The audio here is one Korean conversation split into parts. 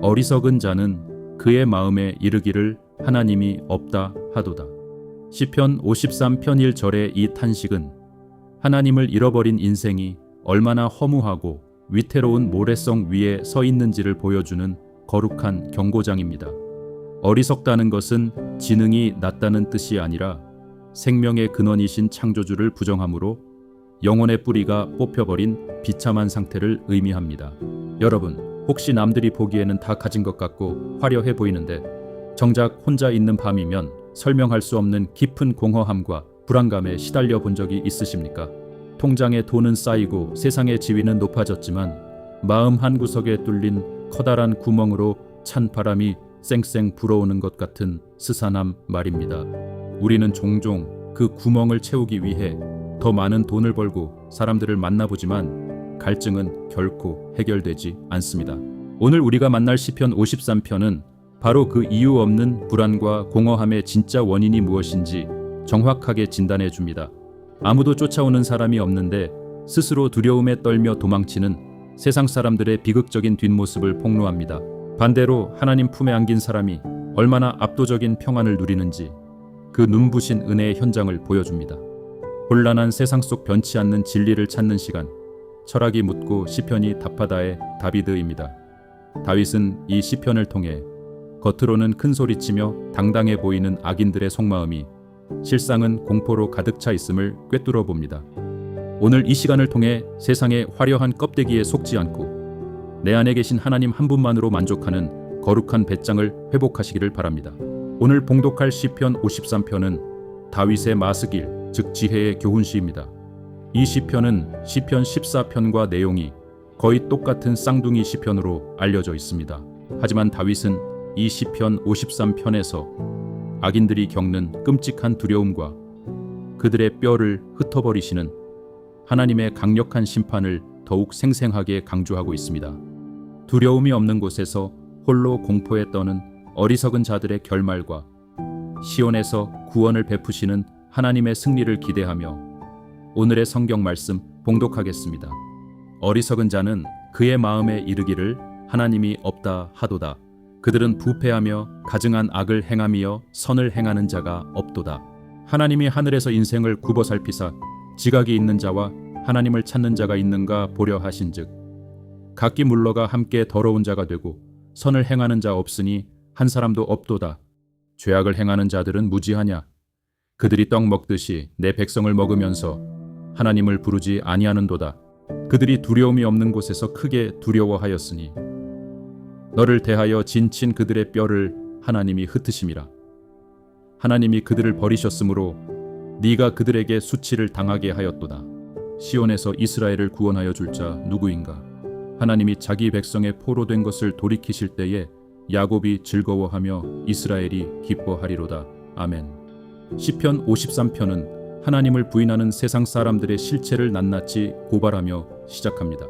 어리석은 자는 그의 마음에 이르기를 하나님이 없다 하도다. 시편 53편 1절의 이 탄식은 하나님을 잃어버린 인생이 얼마나 허무하고 위태로운 모래성 위에 서 있는지를 보여주는 거룩한 경고장입니다. 어리석다는 것은 지능이 낮다는 뜻이 아니라 생명의 근원이신 창조주를 부정함으로 영혼의 뿌리가 뽑혀버린 비참한 상태를 의미합니다. 여러분, 혹시 남들이 보기에는 다 가진 것 같고 화려해 보이는데 정작 혼자 있는 밤이면 설명할 수 없는 깊은 공허함과 불안감에 시달려 본 적이 있으십니까? 통장에 돈은 쌓이고 세상의 지위는 높아졌지만 마음 한구석에 뚫린 커다란 구멍으로 찬 바람이 쌩쌩 불어오는 것 같은 스산함 말입니다. 우리는 종종 그 구멍을 채우기 위해 더 많은 돈을 벌고 사람들을 만나보지만 갈증은 결코 해결되지 않습니다. 오늘 우리가 만날 시편 53편은 바로 그 이유 없는 불안과 공허함의 진짜 원인이 무엇인지 정확하게 진단해 줍니다. 아무도 쫓아오는 사람이 없는데 스스로 두려움에 떨며 도망치는 세상 사람들의 비극적인 뒷모습을 폭로합니다. 반대로 하나님 품에 안긴 사람이 얼마나 압도적인 평안을 누리는지 그 눈부신 은혜의 현장을 보여줍니다. 혼란한 세상 속 변치 않는 진리를 찾는 시간, 철학이 묻고 시편이 답하다의 다비드입니다. 다윗은 이 시편을 통해 겉으로는 큰 소리치며 당당해 보이는 악인들의 속마음이 실상은 공포로 가득 차 있음을 꿰뚫어 봅니다. 오늘 이 시간을 통해 세상의 화려한 껍데기에 속지 않고 내 안에 계신 하나님 한 분만으로 만족하는 거룩한 배짱을 회복하시기를 바랍니다. 오늘 봉독할 시편 53편은 다윗의 마스길, 즉 지혜의 교훈시입니다. 이 시편은 시편 14편과 내용이 거의 똑같은 쌍둥이 시편으로 알려져 있습니다. 하지만 다윗은 이 시편 53편에서 악인들이 겪는 끔찍한 두려움과 그들의 뼈를 흩어버리시는 하나님의 강력한 심판을 더욱 생생하게 강조하고 있습니다. 두려움이 없는 곳에서 홀로 공포에 떠는 어리석은 자들의 결말과 시온에서 구원을 베푸시는 하나님의 승리를 기대하며 오늘의 성경 말씀 봉독하겠습니다. 어리석은 자는 그의 마음에 이르기를 하나님이 없다 하도다. 그들은 부패하며 가증한 악을 행함이여 선을 행하는 자가 없도다. 하나님이 하늘에서 인생을 굽어 살피사 지각이 있는 자와 하나님을 찾는 자가 있는가 보려 하신즉 각기 물러가 함께 더러운 자가 되고 선을 행하는 자 없으니 한 사람도 없도다. 죄악을 행하는 자들은 무지하냐? 그들이 떡 먹듯이 내 백성을 먹으면서 하나님을 부르지 아니하는도다. 그들이 두려움이 없는 곳에서 크게 두려워하였으니 너를 대하여 진친 그들의 뼈를 하나님이 흩으심이라. 하나님이 그들을 버리셨으므로 네가 그들에게 수치를 당하게 하였도다. 시온에서 이스라엘을 구원하여 줄 자 누구인가? 하나님이 자기 백성의 포로된 것을 돌이키실 때에 야곱이 즐거워하며 이스라엘이 기뻐하리로다. 아멘. 시편 53편은 하나님을 부인하는 세상 사람들의 실체를 낱낱이 고발하며 시작합니다.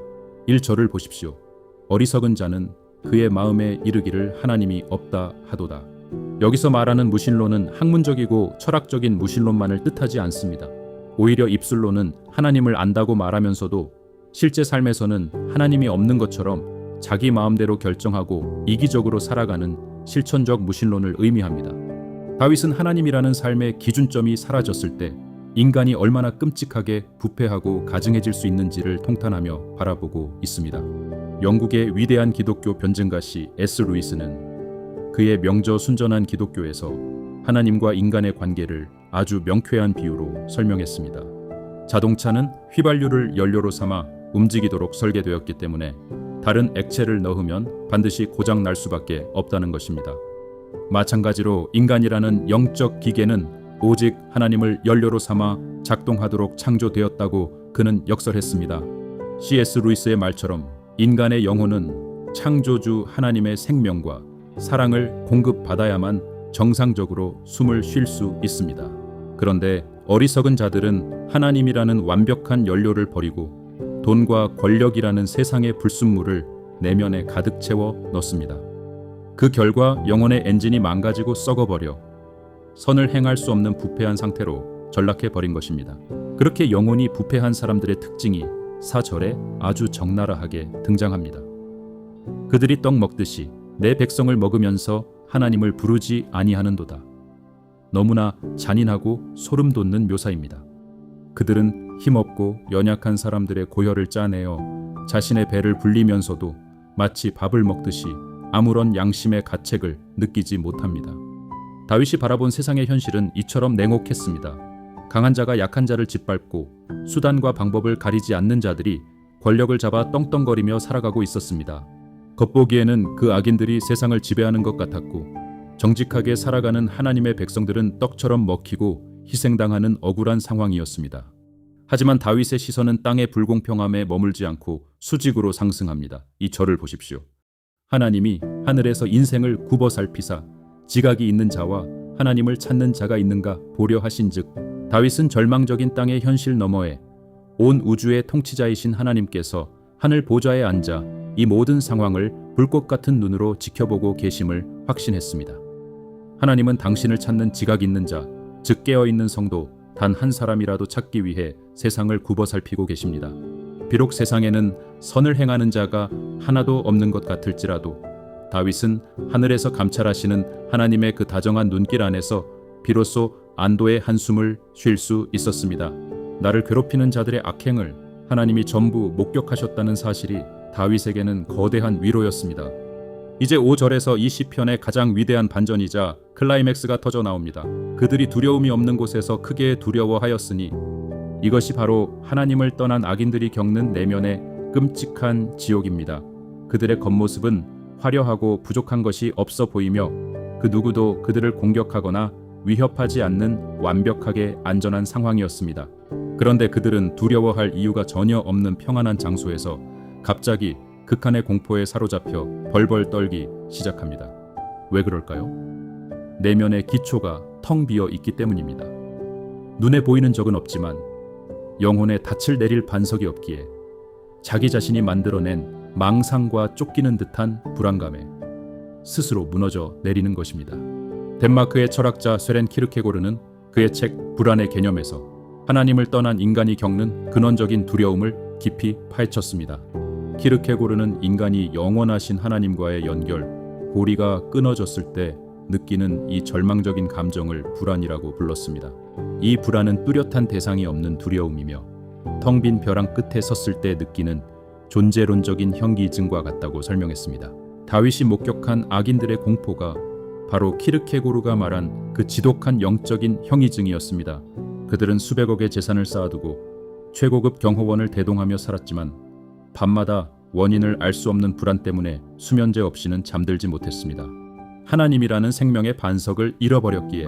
1절을 보십시오. 어리석은 자는 그의 마음에 이르기를 하나님이 없다 하도다. 여기서 말하는 무신론은 학문적이고 철학적인 무신론만을 뜻하지 않습니다. 오히려 입술로는 하나님을 안다고 말하면서도 실제 삶에서는 하나님이 없는 것처럼 자기 마음대로 결정하고 이기적으로 살아가는 실천적 무신론을 의미합니다. 다윗은 하나님이라는 삶의 기준점이 사라졌을 때 인간이 얼마나 끔찍하게 부패하고 가증해질 수 있는지를 통탄하며 바라보고 있습니다. 영국의 위대한 기독교 변증가시 S. 루이스는 그의 명저순전한 기독교에서 하나님과 인간의 관계를 아주 명쾌한 비유로 설명했습니다. 자동차는 휘발유를 연료로 삼아 움직이도록 설계되었기 때문에 다른 액체를 넣으면 반드시 고장 날 수밖에 없다는 것입니다. 마찬가지로 인간이라는 영적 기계는 오직 하나님을 연료로 삼아 작동하도록 창조되었다고 그는 역설했습니다. C.S. 루이스의 말처럼 인간의 영혼은 창조주 하나님의 생명과 사랑을 공급받아야만 정상적으로 숨을 쉴 수 있습니다. 그런데 어리석은 자들은 하나님이라는 완벽한 연료를 버리고 돈과 권력이라는 세상의 불순물을 내면에 가득 채워 넣습니다. 그 결과 영혼의 엔진이 망가지고 썩어버려 선을 행할 수 없는 부패한 상태로 전락해버린 것입니다. 그렇게 영혼이 부패한 사람들의 특징이 4절에 아주 적나라하게 등장합니다. 그들이 떡 먹듯이 내 백성을 먹으면서 하나님을 부르지 아니하는도다. 너무나 잔인하고 소름 돋는 묘사입니다. 그들은 힘없고 연약한 사람들의 고혈을 짜내어 자신의 배를 불리면서도 마치 밥을 먹듯이 아무런 양심의 가책을 느끼지 못합니다. 다윗이 바라본 세상의 현실은 이처럼 냉혹했습니다. 강한 자가 약한 자를 짓밟고 수단과 방법을 가리지 않는 자들이 권력을 잡아 떵떵거리며 살아가고 있었습니다. 겉보기에는 그 악인들이 세상을 지배하는 것 같았고, 정직하게 살아가는 하나님의 백성들은 떡처럼 먹히고 희생당하는 억울한 상황이었습니다. 하지만 다윗의 시선은 땅의 불공평함에 머물지 않고 수직으로 상승합니다. 이 절을 보십시오. 하나님이 하늘에서 인생을 굽어 살피사 지각이 있는 자와 하나님을 찾는 자가 있는가 보려 하신즉, 다윗은 절망적인 땅의 현실 너머에 온 우주의 통치자이신 하나님께서 하늘 보좌에 앉아 이 모든 상황을 불꽃 같은 눈으로 지켜보고 계심을 확신했습니다. 하나님은 당신을 찾는 지각 있는 자, 즉 깨어있는 성도 단 한 사람이라도 찾기 위해 세상을 굽어 살피고 계십니다. 비록 세상에는 선을 행하는 자가 하나도 없는 것 같을지라도 다윗은 하늘에서 감찰하시는 하나님의 그 다정한 눈길 안에서 비로소 안도의 한숨을 쉴 수 있었습니다. 나를 괴롭히는 자들의 악행을 하나님이 전부 목격하셨다는 사실이 다윗에게는 거대한 위로였습니다. 이제 5절에서 이 시편의 가장 위대한 반전이자 클라이맥스가 터져 나옵니다. 그들이 두려움이 없는 곳에서 크게 두려워하였으니, 이것이 바로 하나님을 떠난 악인들이 겪는 내면의 끔찍한 지옥입니다. 그들의 겉모습은 화려하고 부족한 것이 없어 보이며 그 누구도 그들을 공격하거나 위협하지 않는 완벽하게 안전한 상황이었습니다. 그런데 그들은 두려워할 이유가 전혀 없는 평안한 장소에서 갑자기 극한의 공포에 사로잡혀 벌벌 떨기 시작합니다. 왜 그럴까요? 내면의 기초가 텅 비어 있기 때문입니다. 눈에 보이는 적은 없지만 영혼에 닻을 내릴 반석이 없기에 자기 자신이 만들어낸 망상과 쫓기는 듯한 불안감에 스스로 무너져 내리는 것입니다. 덴마크의 철학자 쇠렌 키르케고르는 그의 책 불안의 개념에서 하나님을 떠난 인간이 겪는 근원적인 두려움을 깊이 파헤쳤습니다. 키르케고르는 인간이 영원하신 하나님과의 연결, 고리가 끊어졌을 때 느끼는 이 절망적인 감정을 불안이라고 불렀습니다. 이 불안은 뚜렷한 대상이 없는 두려움이며 텅 빈 벼랑 끝에 섰을 때 느끼는 존재론적인 현기증과 같다고 설명했습니다. 다윗이 목격한 악인들의 공포가 바로 키르케고르가 말한 그 지독한 영적인 형이증이었습니다. 그들은 수백억의 재산을 쌓아두고 최고급 경호원을 대동하며 살았지만 밤마다 원인을 알 수 없는 불안 때문에 수면제 없이는 잠들지 못했습니다. 하나님이라는 생명의 반석을 잃어버렸기에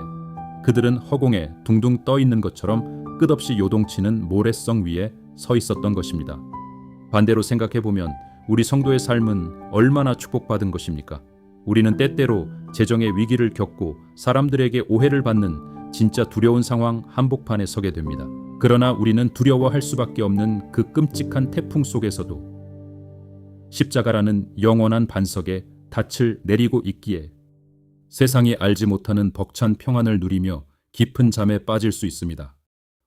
그들은 허공에 둥둥 떠 있는 것처럼 끝없이 요동치는 모래성 위에 서 있었던 것입니다. 반대로 생각해보면 우리 성도의 삶은 얼마나 축복받은 것입니까? 우리는 때때로 재정의 위기를 겪고 사람들에게 오해를 받는 진짜 두려운 상황 한복판에 서게 됩니다. 그러나 우리는 두려워할 수밖에 없는 그 끔찍한 태풍 속에서도 십자가라는 영원한 반석에 닻을 내리고 있기에 세상이 알지 못하는 벅찬 평안을 누리며 깊은 잠에 빠질 수 있습니다.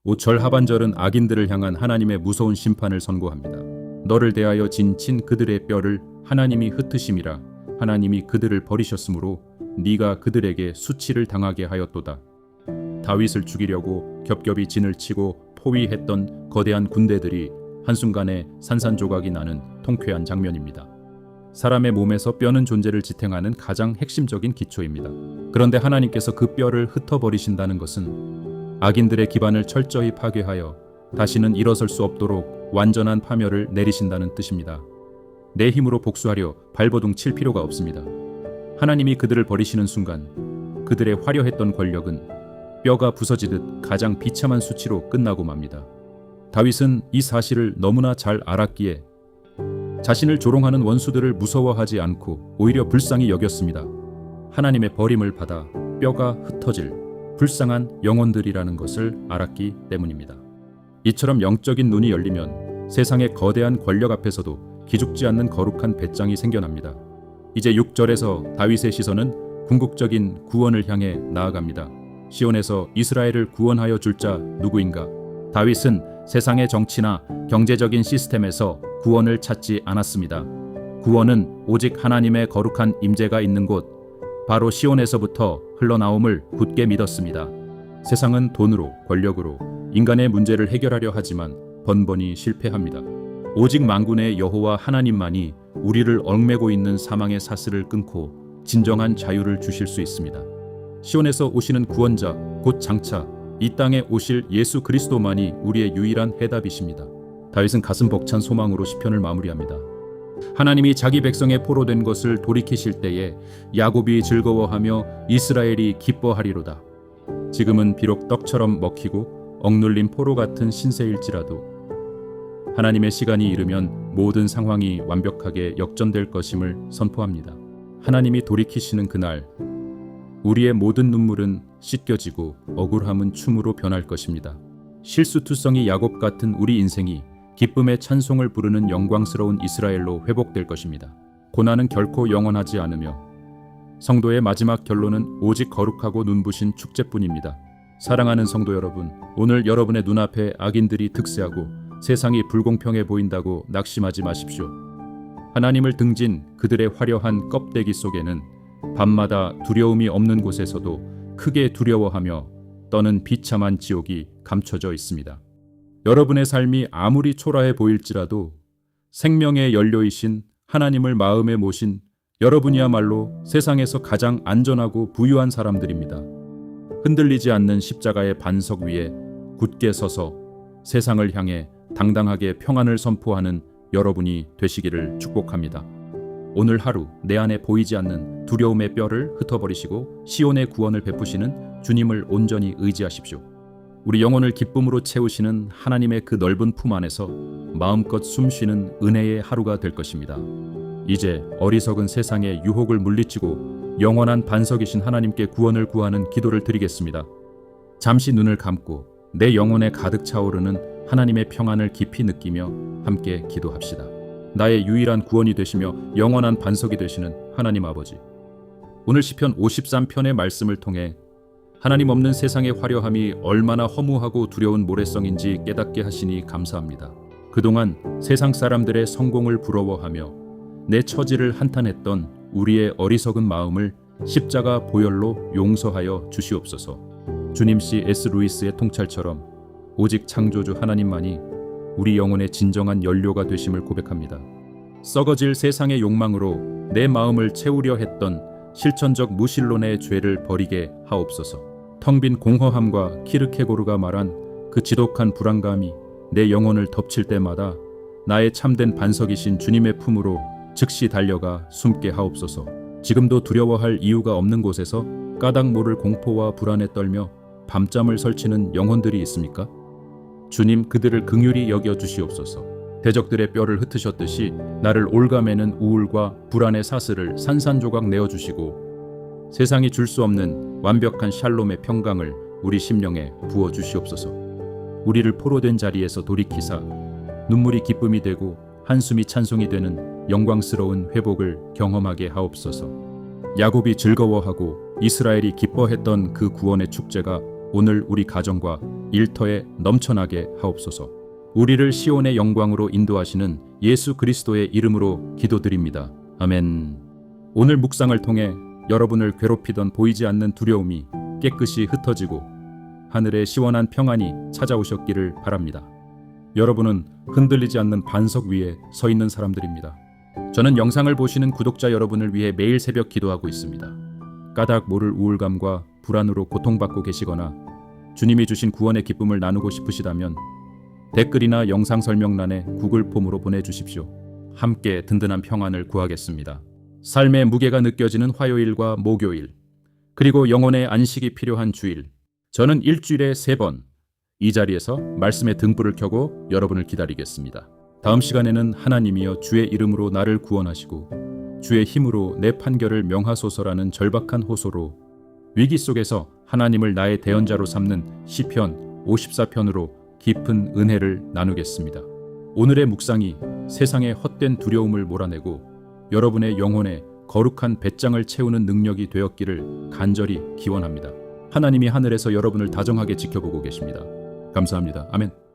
5절 하반절은 악인들을 향한 하나님의 무서운 심판을 선고합니다. 너를 대하여 진친 그들의 뼈를 하나님이 흩으심이라. 하나님이 그들을 버리셨으므로 네가 그들에게 수치를 당하게 하였도다. 다윗을 죽이려고 겹겹이 진을 치고 포위했던 거대한 군대들이 한순간에 산산조각이 나는 통쾌한 장면입니다. 사람의 몸에서 뼈는 존재를 지탱하는 가장 핵심적인 기초입니다. 그런데 하나님께서 그 뼈를 흩어버리신다는 것은 악인들의 기반을 철저히 파괴하여 다시는 일어설 수 없도록 완전한 파멸을 내리신다는 뜻입니다. 내 힘으로 복수하려 발버둥 칠 필요가 없습니다. 하나님이 그들을 버리시는 순간 그들의 화려했던 권력은 뼈가 부서지듯 가장 비참한 수치로 끝나고 맙니다. 다윗은 이 사실을 너무나 잘 알았기에 자신을 조롱하는 원수들을 무서워하지 않고 오히려 불쌍히 여겼습니다. 하나님의 버림을 받아 뼈가 흩어질 불쌍한 영혼들이라는 것을 알았기 때문입니다. 이처럼 영적인 눈이 열리면 세상의 거대한 권력 앞에서도 기죽지 않는 거룩한 배짱이 생겨납니다. 이제 6절에서 다윗의 시선은 궁극적인 구원을 향해 나아갑니다. 시온에서 이스라엘을 구원하여 줄 자 누구인가? 다윗은 세상의 정치나 경제적인 시스템에서 구원을 찾지 않았습니다. 구원은 오직 하나님의 거룩한 임재가 있는 곳, 바로 시온에서부터 흘러나옴을 굳게 믿었습니다. 세상은 돈으로, 권력으로 인간의 문제를 해결하려 하지만 번번이 실패합니다. 오직 만군의 여호와 하나님만이 우리를 얽매고 있는 사망의 사슬을 끊고 진정한 자유를 주실 수 있습니다. 시온에서 오시는 구원자, 곧 장차 이 땅에 오실 예수 그리스도만이 우리의 유일한 해답이십니다. 다윗은 가슴 벅찬 소망으로 시편을 마무리합니다. 하나님이 자기 백성의 포로된 것을 돌이키실 때에 야곱이 즐거워하며 이스라엘이 기뻐하리로다. 지금은 비록 떡처럼 먹히고 억눌린 포로 같은 신세일지라도 하나님의 시간이 이르면 모든 상황이 완벽하게 역전될 것임을 선포합니다. 하나님이 돌이키시는 그날, 우리의 모든 눈물은 씻겨지고 억울함은 춤으로 변할 것입니다. 실수투성이 야곱 같은 우리 인생이 기쁨의 찬송을 부르는 영광스러운 이스라엘로 회복될 것입니다. 고난은 결코 영원하지 않으며 성도의 마지막 결론은 오직 거룩하고 눈부신 축제뿐입니다. 사랑하는 성도 여러분, 오늘 여러분의 눈앞에 악인들이 득세하고 세상이 불공평해 보인다고 낙심하지 마십시오. 하나님을 등진 그들의 화려한 껍데기 속에는 밤마다 두려움이 없는 곳에서도 크게 두려워하며 떠는 비참한 지옥이 감춰져 있습니다. 여러분의 삶이 아무리 초라해 보일지라도 생명의 연료이신 하나님을 마음에 모신 여러분이야말로 세상에서 가장 안전하고 부유한 사람들입니다. 흔들리지 않는 십자가의 반석 위에 굳게 서서 세상을 향해 당당하게 평안을 선포하는 여러분이 되시기를 축복합니다. 오늘 하루 내 안에 보이지 않는 두려움의 뼈를 흩어버리시고 시온의 구원을 베푸시는 주님을 온전히 의지하십시오. 우리 영혼을 기쁨으로 채우시는 하나님의 그 넓은 품 안에서 마음껏 숨쉬는 은혜의 하루가 될 것입니다. 이제 어리석은 세상의 유혹을 물리치고 영원한 반석이신 하나님께 구원을 구하는 기도를 드리겠습니다. 잠시 눈을 감고 내 영혼에 가득 차오르는 하나님의 평안을 깊이 느끼며 함께 기도합시다. 나의 유일한 구원이 되시며 영원한 반석이 되시는 하나님 아버지, 오늘 시편 53편의 말씀을 통해 하나님 없는 세상의 화려함이 얼마나 허무하고 두려운 모래성인지 깨닫게 하시니 감사합니다. 그동안 세상 사람들의 성공을 부러워하며 내 처지를 한탄했던 우리의 어리석은 마음을 십자가 보혈로 용서하여 주시옵소서. 주님 C.S. 루이스의 통찰처럼 오직 창조주 하나님만이 우리 영혼의 진정한 연료가 되심을 고백합니다. 썩어질 세상의 욕망으로 내 마음을 채우려 했던 실천적 무신론의 죄를 버리게 하옵소서. 텅 빈 공허함과 키르케고르가 말한 그 지독한 불안감이 내 영혼을 덮칠 때마다 나의 참된 반석이신 주님의 품으로 즉시 달려가 숨게 하옵소서. 지금도 두려워할 이유가 없는 곳에서 까닭 모를 공포와 불안에 떨며 밤잠을 설치는 영혼들이 있습니까? 주님, 그들을 긍휼히 여겨 주시옵소서. 대적들의 뼈를 흩으셨듯이 나를 올가매는 우울과 불안의 사슬을 산산조각 내어주시고 세상이 줄 수 없는 완벽한 샬롬의 평강을 우리 심령에 부어 주시옵소서. 우리를 포로된 자리에서 돌이키사 눈물이 기쁨이 되고 한숨이 찬송이 되는 영광스러운 회복을 경험하게 하옵소서. 야곱이 즐거워하고 이스라엘이 기뻐했던 그 구원의 축제가 오늘 우리 가정과 일터에 넘쳐나게 하옵소서. 우리를 시온의 영광으로 인도하시는 예수 그리스도의 이름으로 기도드립니다. 아멘. 오늘 묵상을 통해 여러분을 괴롭히던 보이지 않는 두려움이 깨끗이 흩어지고 하늘의 시원한 평안이 찾아오셨기를 바랍니다. 여러분은 흔들리지 않는 반석 위에 서 있는 사람들입니다. 저는 영상을 보시는 구독자 여러분을 위해 매일 새벽 기도하고 있습니다. 까닭 모를 우울감과 불안으로 고통받고 계시거나 주님이 주신 구원의 기쁨을 나누고 싶으시다면 댓글이나 영상 설명란에 구글 폼으로 보내주십시오. 함께 든든한 평안을 구하겠습니다. 삶의 무게가 느껴지는 화요일과 목요일, 그리고 영혼의 안식이 필요한 주일, 저는 일주일에 3번 이 자리에서 말씀의 등불을 켜고 여러분을 기다리겠습니다. 다음 시간에는 하나님이여 주의 이름으로 나를 구원하시고 주의 힘으로 내 판결을 명하소서라는 절박한 호소로 위기 속에서 하나님을 나의 대언자로 삼는 시편 54편으로 깊은 은혜를 나누겠습니다. 오늘의 묵상이 세상의 헛된 두려움을 몰아내고 여러분의 영혼에 거룩한 배짱을 채우는 능력이 되었기를 간절히 기원합니다. 하나님이 하늘에서 여러분을 다정하게 지켜보고 계십니다. 감사합니다. 아멘.